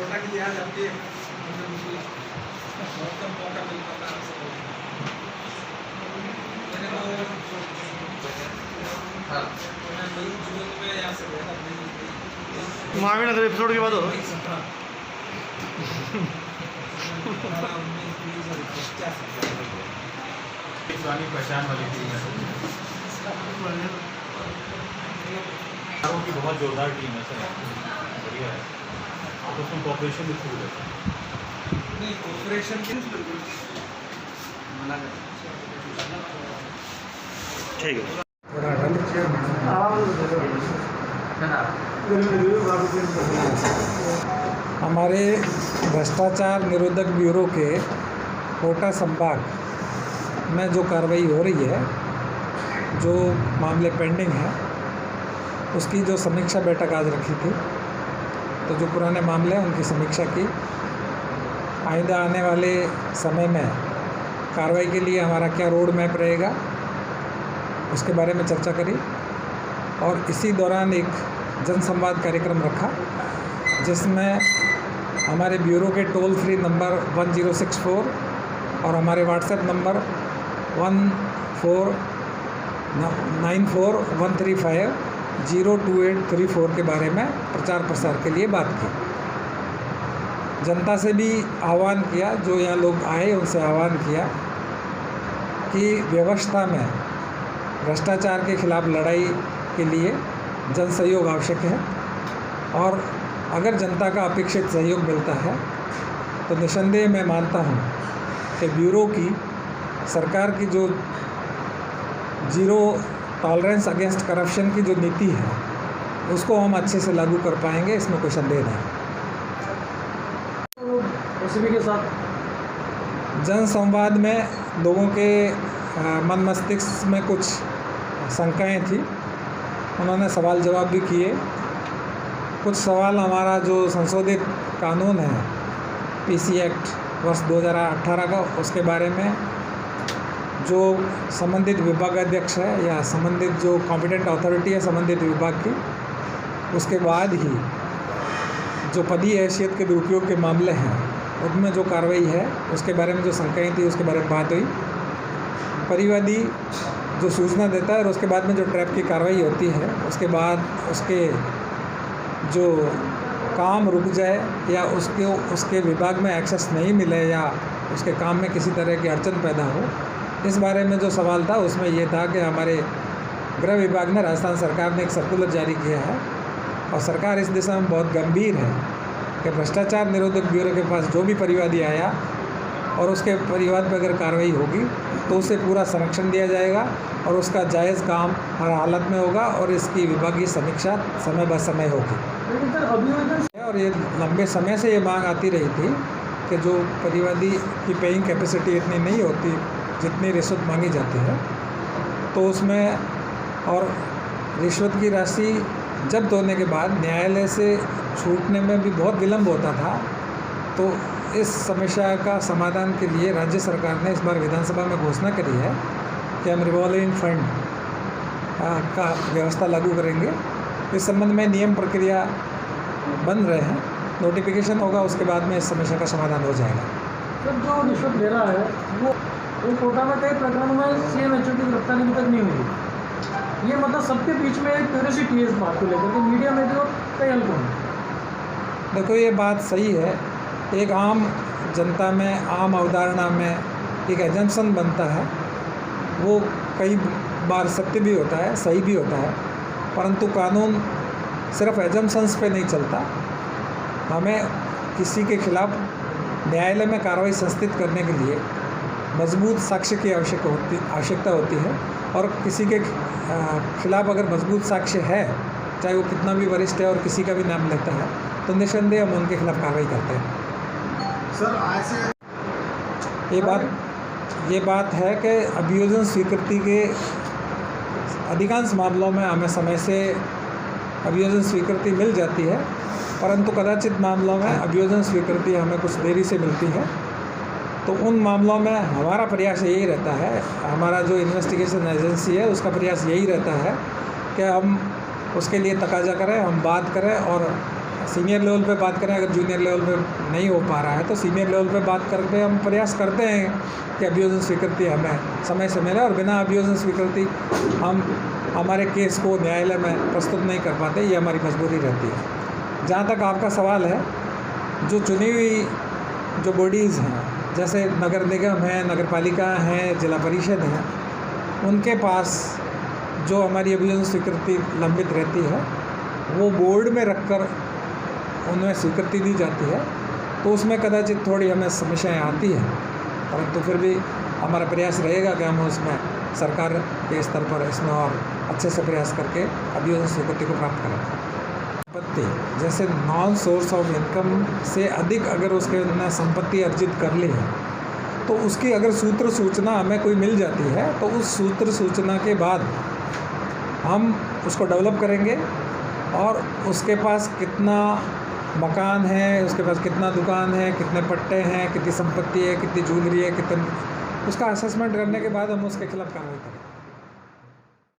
कोटा की आज आपके बहुत कम मौका मिल पाता है आपसे मैंने मई जून में यहाँ से गया था मामी नगर एपिसोड के बाद हो पुरानी पहचान वाली टीम है की बहुत जोरदार टीम है सर, बढ़िया है। तो उसमें कॉपरेशन भी खूब है। नहीं कॉपरेशन ठीक है। हमारे भ्रष्टाचार निरोधक ब्यूरो के कोटा संभाग में जो कार्रवाई हो रही है, जो मामले पेंडिंग हैं, उसकी जो समीक्षा बैठक आज रखी थी, तो जो पुराने मामले हैं उनकी समीक्षा की। आइंदा आने वाले समय में कार्रवाई के लिए हमारा क्या रोड मैप रहेगा उसके बारे में चर्चा करी और इसी दौरान एक जनसंवाद कार्यक्रम रखा जिसमें हमारे ब्यूरो के टोल फ्री नंबर 1064 और हमारे व्हाट्सएप नंबर 149413502834 के बारे में प्रचार प्रसार के लिए बात की। जनता से भी आह्वान किया, जो यहाँ लोग आए उनसे आह्वान किया कि व्यवस्था में भ्रष्टाचार के खिलाफ लड़ाई के लिए जन सहयोग आवश्यक है और अगर जनता का अपेक्षित सहयोग मिलता है तो निसंदेह मैं मानता हूँ कि ब्यूरो की सरकार की जो जीरो टॉलरेंस अगेंस्ट करप्शन की जो नीति है उसको हम अच्छे से लागू कर पाएंगे, इसमें कोई संदेह नहीं। उसी के साथ जन संवाद में लोगों के मन मस्तिष्क में कुछ शंकाएं थी, उन्होंने सवाल जवाब भी किए। कुछ सवाल हमारा जो संशोधित कानून है पीसी एक्ट वर्ष 2018 का, उसके बारे में जो संबंधित विभागाध्यक्ष है या संबंधित जो कॉम्पिटेंट अथॉरिटी है संबंधित विभाग की, उसके बाद ही जो पदीय हैसियत के दुरुपयोग के मामले हैं उनमें जो कार्रवाई है उसके बारे में जो शंकाएँ थी उसके बारे में बात हुई। परिवादी जो सूचना देता है और उसके बाद में जो ट्रैप की कार्रवाई होती है उसके बाद उसके जो काम रुक जाए या उसके विभाग में एक्सेस नहीं मिले या उसके काम में किसी तरह की अड़चन पैदा हो, इस बारे में जो सवाल था उसमें ये था कि हमारे गृह विभाग ने राजस्थान सरकार ने एक सर्कुलर जारी किया है और सरकार इस दिशा में बहुत गंभीर है कि भ्रष्टाचार निरोधक ब्यूरो के पास जो भी परिवादी आया और उसके परिवार पर अगर कार्रवाई होगी तो उसे पूरा संरक्षण दिया जाएगा और उसका जायज़ काम हर हालत में होगा और इसकी विभागीय समीक्षा समय ब समय होगी। और ये लंबे समय से ये मांग आती रही थी कि जो परिवादी की पेइंग कैपेसिटी इतनी नहीं होती जितनी रिश्वत मांगी जाती है, तो उसमें और रिश्वत की राशि जब्त होने के बाद न्यायालय से छूटने में भी बहुत विलम्ब होता था। तो इस समस्या का समाधान के लिए राज्य सरकार ने इस बार विधानसभा में घोषणा करी है कि हम रिवॉल्विंग फंड का व्यवस्था लागू करेंगे। इस संबंध में नियम प्रक्रिया बन रहे हैं, नोटिफिकेशन होगा, उसके बाद में इस समस्या का समाधान हो जाएगा। सर, जो रिश्वत ले रहा है वो कोटा में कई प्रकरणों में CMHO की गिरफ्तारी अभी तक नहीं हुई। ये मतलब सबके बीच में एक क्यूरियोसिटी है इस बात को लेकर के, मीडिया में भी और कई हल्कों में। देखो, ये बात सही है। एक आम जनता में, आम अवधारणा में एक एजम्पशन बनता है, वो कई बार सत्य भी होता है, सही भी होता है, परंतु कानून सिर्फ एजम्पशंस पे नहीं चलता। हमें किसी के खिलाफ न्यायालय में कार्रवाई संस्थित करने के लिए मजबूत साक्ष्य की आवश्यकता होती है और किसी के खिलाफ अगर मजबूत साक्ष्य है, चाहे वो कितना भी वरिष्ठ है और किसी का भी नाम लेता है, तो निसंदेह हम उनके खिलाफ कार्रवाई करते हैं। सर, आज से ये बात है कि अभियोजन स्वीकृति के अधिकांश मामलों में हमें समय से अभियोजन स्वीकृति मिल जाती है, परंतु कदाचित मामलों में अभियोजन स्वीकृति हमें कुछ देरी से मिलती है। तो उन मामलों में हमारा प्रयास यही रहता है, हमारा जो इन्वेस्टिगेशन एजेंसी है उसका प्रयास यही रहता है कि हम उसके लिए तकाजा करें, हम बात करें और सीनियर लेवल पे बात करें, अगर जूनियर लेवल पे नहीं हो पा रहा है तो सीनियर लेवल पे बात करके हम प्रयास करते हैं कि अभियोजन स्वीकृति हमें समय से मिले, और बिना अभियोजन स्वीकृति हम हमारे केस को न्यायालय में प्रस्तुत नहीं कर पाते, ये हमारी मजबूरी रहती है। जहाँ तक आपका सवाल है, जो चुनी हुई जो बॉडीज़ हैं, जैसे नगर निगम है, नगर पालिका है, जिला परिषद है, उनके पास जो हमारी अभियोजन स्वीकृति लंबित रहती है वो बोर्ड में रखकर उनमें स्वीकृति दी जाती है, तो उसमें कदाचित थोड़ी हमें समस्याएं आती हैं, परंतु फिर भी हमारा प्रयास रहेगा कि हम उसमें सरकार के स्तर पर इसमें और अच्छे से प्रयास करके अभियोजन स्वीकृति को प्राप्त करें। संपत्ति जैसे नॉन सोर्स ऑफ इनकम से अधिक अगर उसके ने संपत्ति अर्जित कर ली है तो उसकी अगर सूत्र सूचना हमें कोई मिल जाती है तो उस सूत्र सूचना के बाद हम उसको डेवलप करेंगे, और उसके पास कितना मकान है, उसके पास कितना दुकान है, कितने पट्टे हैं, कितनी संपत्ति है, कितनी ज्वेलरी है, कितने, उसका असेसमेंट करने के बाद हम उसके खिलाफ कार्रवाई करेंगे।